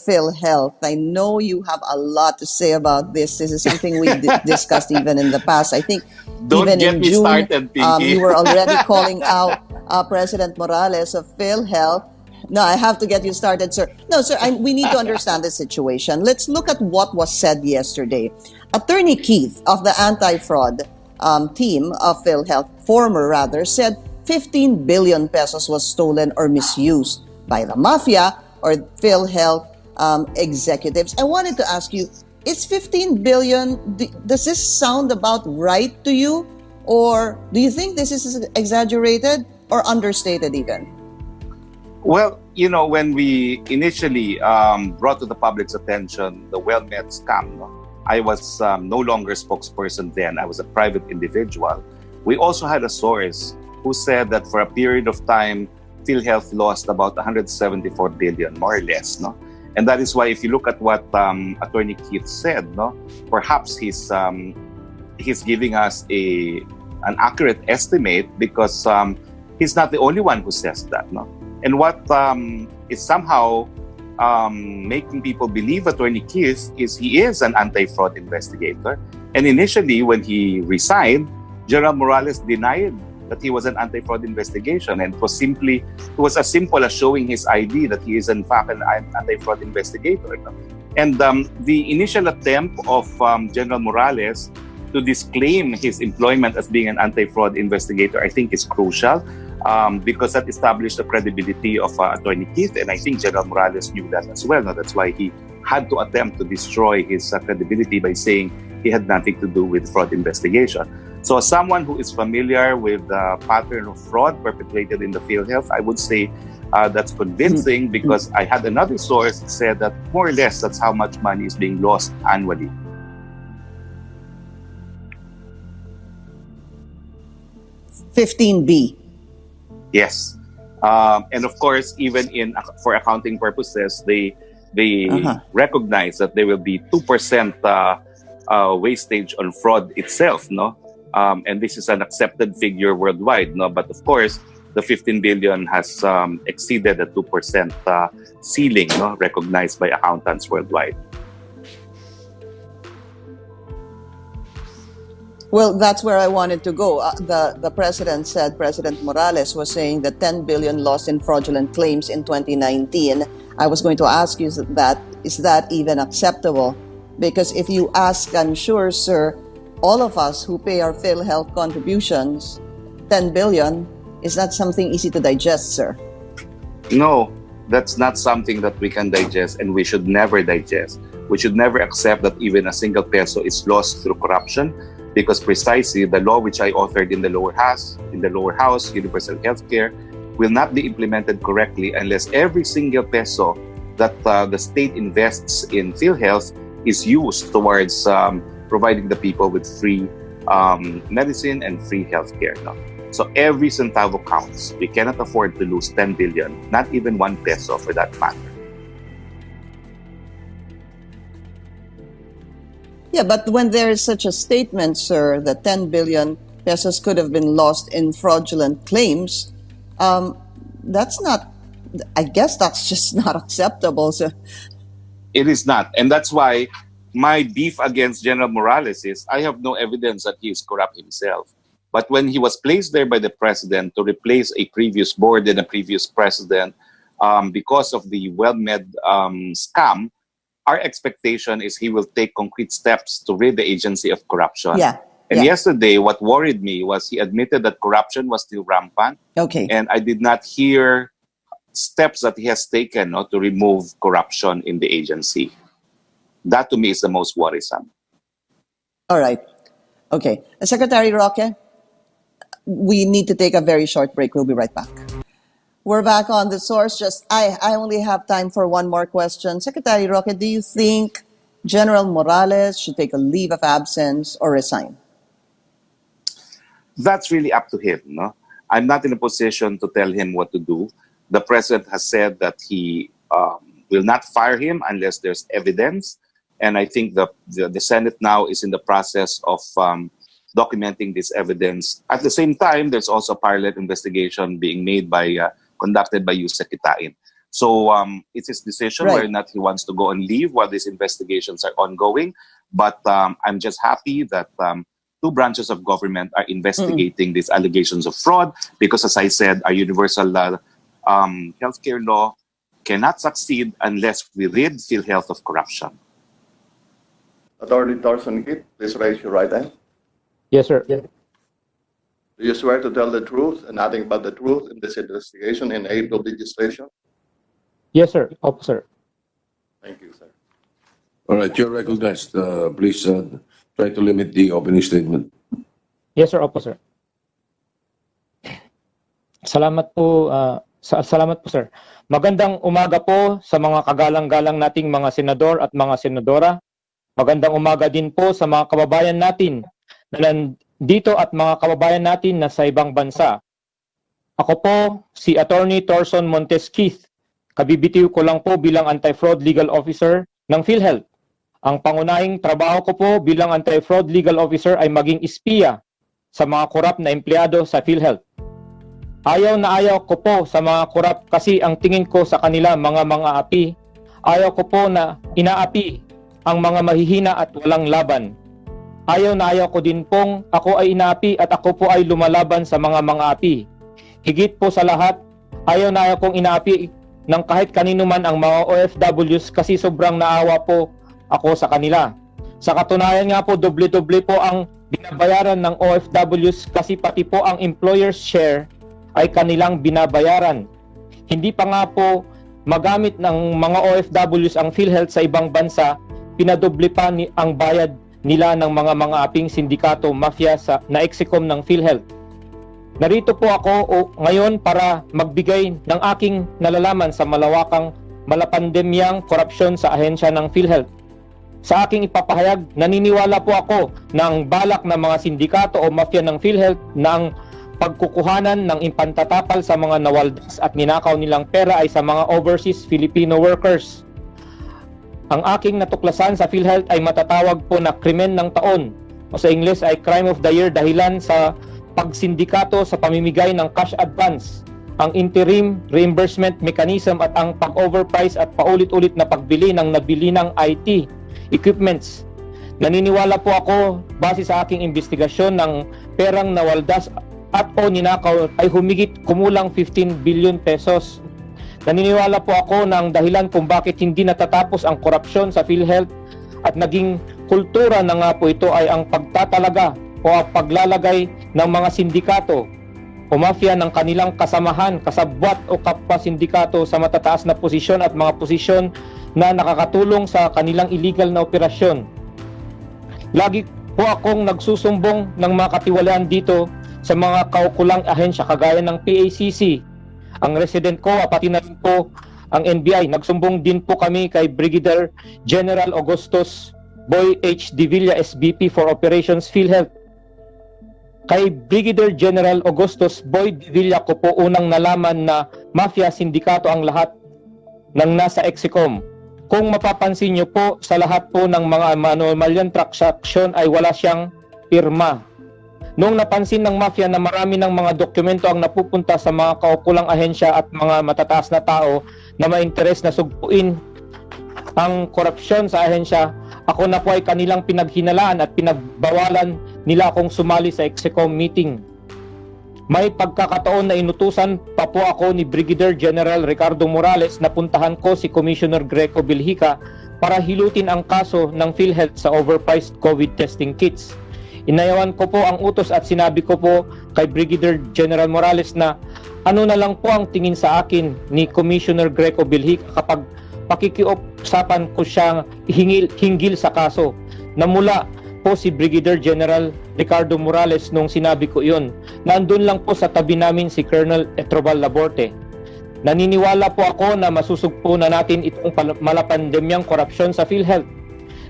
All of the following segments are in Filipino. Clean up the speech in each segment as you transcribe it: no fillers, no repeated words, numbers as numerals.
PhilHealth. I know you have a lot to say about this. This is something we discussed even in the past. I think Don't even get in me June, started, Pinky. you were already calling out President Morales of PhilHealth. No, I have to get you started, sir. No, sir, we need to understand the situation. Let's look at what was said yesterday. Attorney Keith of the anti-fraud team of PhilHealth, former rather, said 15 billion pesos was stolen or misused by the mafia or PhilHealth executives. I wanted to ask you, is 15 billion, does this sound about right to you? Or do you think this is exaggerated or understated even? Well, when we initially brought to the public's attention the WellMed scam, I was no longer spokesperson then. I was a private individual. We also had a source who said that for a period of time, PhilHealth lost about 174 billion, more or less. No? And that is why if you look at what Attorney Keith said, perhaps he's giving us an accurate estimate because he's not the only one who says that. No? And what is somehow making people believe Attorney Keith is he is an anti-fraud investigator. And initially, when he resigned, General Morales denied that he was an anti-fraud investigation, and it was as simple as showing his ID that he is in fact an anti-fraud investigator. And the initial attempt of General Morales to disclaim his employment as being an anti-fraud investigator, I think is crucial. Because that established the credibility of Attorney Keith, and I think General Morales knew that as well. No? That's why he had to attempt to destroy his credibility by saying he had nothing to do with fraud investigation. So as someone who is familiar with the pattern of fraud perpetrated in the PhilHealth, I would say that's convincing because I had another source that said that more or less that's how much money is being lost annually. $15 Yes. And of course, even for accounting purposes, they recognize that there will be 2% wastage on fraud itself, no? And this is an accepted figure worldwide, no? But of course, the 15 billion has exceeded the 2% ceiling, no? Recognized by accountants worldwide. Well, that's where I wanted to go. The president said, President Morales was saying that 10 billion lost in fraudulent claims in 2019. I was going to ask you is that even acceptable? Because if you ask, I'm sure, sir, all of us who pay our PhilHealth contributions, 10 billion is not something easy to digest, sir. No, that's not something that we can digest, and we should never digest. We should never accept that even a single peso is lost through corruption. Because precisely the law which I authored in the lower house, universal healthcare, will not be implemented correctly unless every single peso that the state invests in PhilHealth is used towards providing the people with free medicine and free healthcare. No? So every centavo counts. We cannot afford to lose 10 billion, not even 1 peso for that matter. Yeah, but when there is such a statement, sir, that 10 billion pesos could have been lost in fraudulent claims, that's not, I guess that's just not acceptable, sir. It is not. And that's why my beef against General Morales is I have no evidence that he is corrupt himself. But when he was placed there by the president to replace a previous board and a previous president because of the WellMed scam, our expectation is he will take concrete steps to rid the agency of corruption. And yesterday, what worried me was he admitted that corruption was still rampant. Okay. And I did not hear steps that he has taken to remove corruption in the agency. That to me is the most worrisome. All right. Okay. Secretary Roque, we need to take a very short break. We'll be right back. We're back on The Source. I only have time for one more question. Secretary Roque, do you think General Morales should take a leave of absence or resign? That's really up to him. No? I'm not in a position to tell him what to do. The president has said that he will not fire him unless there's evidence. And I think the Senate now is in the process of documenting this evidence. At the same time, there's also a parallel investigation being made conducted by Yusek Kitain. So it's his decision Right. whether or not he wants to go on leave while these investigations are ongoing. But I'm just happy that two branches of government are investigating these allegations of fraud because, as I said, our universal healthcare law cannot succeed unless we rid PhilHealth of corruption. Attorney Thorrsson Keith, please raise your right hand. Yes, sir. Do you swear to tell the truth and nothing but the truth in this investigation in aid of legislation? Yes, sir. Opo, sir. Thank you, sir. All right, you're recognized. Please try to limit the opening statement. Yes, sir. Opo, sir. Salamat po, salamat po, sir. Magandang umaga po sa mga kagalang-galang nating mga senador at mga senadora. Magandang umaga din po sa mga kababayan natin na nandito at mga kababayan natin na sa ibang bansa. Ako po si Attorney Thorrsson Keith. Kabibitiw ko lang po bilang Anti-Fraud Legal Officer ng PhilHealth. Ang pangunahing trabaho ko po bilang Anti-Fraud Legal Officer ay maging espiya sa mga korap na empleyado sa PhilHealth. Ayaw na ayaw ko po sa mga korap kasi ang tingin ko sa kanila mga api. Ayaw ko po na inaapi ang mga mahihina at walang laban. Ayaw na ayaw ko din pong ako ay inaapi at ako po ay lumalaban sa mga api. Higit po sa lahat, ayaw na ayaw kong inaapi ng kahit kanino man ang mga OFWs kasi sobrang naawa po ako sa kanila. Sa katunayan nga po, doble-doble po ang binabayaran ng OFWs kasi pati po ang employer's share ay kanilang binabayaran. Hindi pa nga po magamit ng mga OFWs ang PhilHealth sa ibang bansa, pinadoble pa ang bayad nila ng mga aping sindikato, mafia na execom ng PhilHealth. Narito po ako ngayon para magbigay ng aking nalalaman sa malapandemyang korupsyon sa ahensya ng PhilHealth. Sa aking ipapahayag, naniniwala po ako na ang balak ng mga sindikato o mafia ng PhilHealth na ang pagkukuhanan ng impantatapal sa mga nawaldas at ninakaw nilang pera ay sa mga overseas Filipino workers. Ang aking natuklasan sa PhilHealth ay matatawag po na krimen ng taon o sa English ay crime of the year dahilan sa pagsindikato sa pamimigay ng cash advance, ang interim reimbursement mechanism at ang pag-overprice at paulit-ulit na pagbili ng nabili ng IT equipments. Naniniwala po ako base sa aking investigasyon ng perang nawaldas at o ninakaw ay humigit kumulang 15 billion pesos. Naniniwala po ako na ang dahilan kung bakit hindi natatapos ang korupsyon sa PhilHealth at naging kultura na nga po ito ay ang pagtatalaga o ang paglalagay ng mga sindikato o mafia ng kanilang kasamahan, kasabwat o kapwa-sindikato sa matataas na posisyon at mga posisyon na nakakatulong sa kanilang illegal na operasyon. Lagi po akong nagsusumbong ng mga katiwalaan dito sa mga kaukulang ahensya kagaya ng PACC, ang resident ko, pati na rin po ang NBI. Nagsumbong din po kami kay Brigadier General Augustus Boy H. Divilla, SVP for Operations PhilHealth. Kay Brigadier General Augustus Boy Divilla ko po unang nalaman na mafia sindikato ang lahat ng nasa execom. Kung mapapansin nyo po, sa lahat po ng mga anomalyang transaksyon ay wala siyang pirma. Noong napansin ng mafia na marami ng mga dokumento ang napupunta sa mga kaukulang ahensya at mga matataas na tao na ma-interes na sugpuin ang korupsyon sa ahensya, ako na po ay kanilang pinaghinalaan at pinagbawalan nila akong sumali sa execom meeting. May pagkakataon na inutusan pa po ako ni Brigadier General Ricardo Morales na puntahan ko si Commissioner Greco Bilhica para hilutin ang kaso ng PhilHealth sa overpriced COVID testing kits. Inayawan ko po ang utos at sinabi ko po kay Brigadier General Morales na ano na lang po ang tingin sa akin ni Commissioner Greco Bilhica kapag pakikiusapan ko siya hinggil sa kaso. Namula po si Brigadier General Ricardo Morales nung sinabi ko iyon. Nandun lang po sa tabi namin si Colonel Etrobal Laborte. Naniniwala po ako na masusugpo na natin itong malapandemyang korupsyon sa PhilHealth.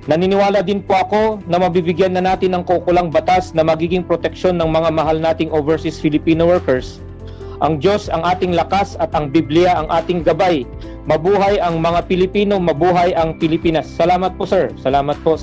Naniniwala din po ako na mabibigyan na natin ng kukulang batas na magiging proteksyon ng mga mahal nating overseas Filipino workers. Ang Diyos ang ating lakas at ang Biblia ang ating gabay. Mabuhay ang mga Pilipino, mabuhay ang Pilipinas. Salamat po, sir. Salamat po.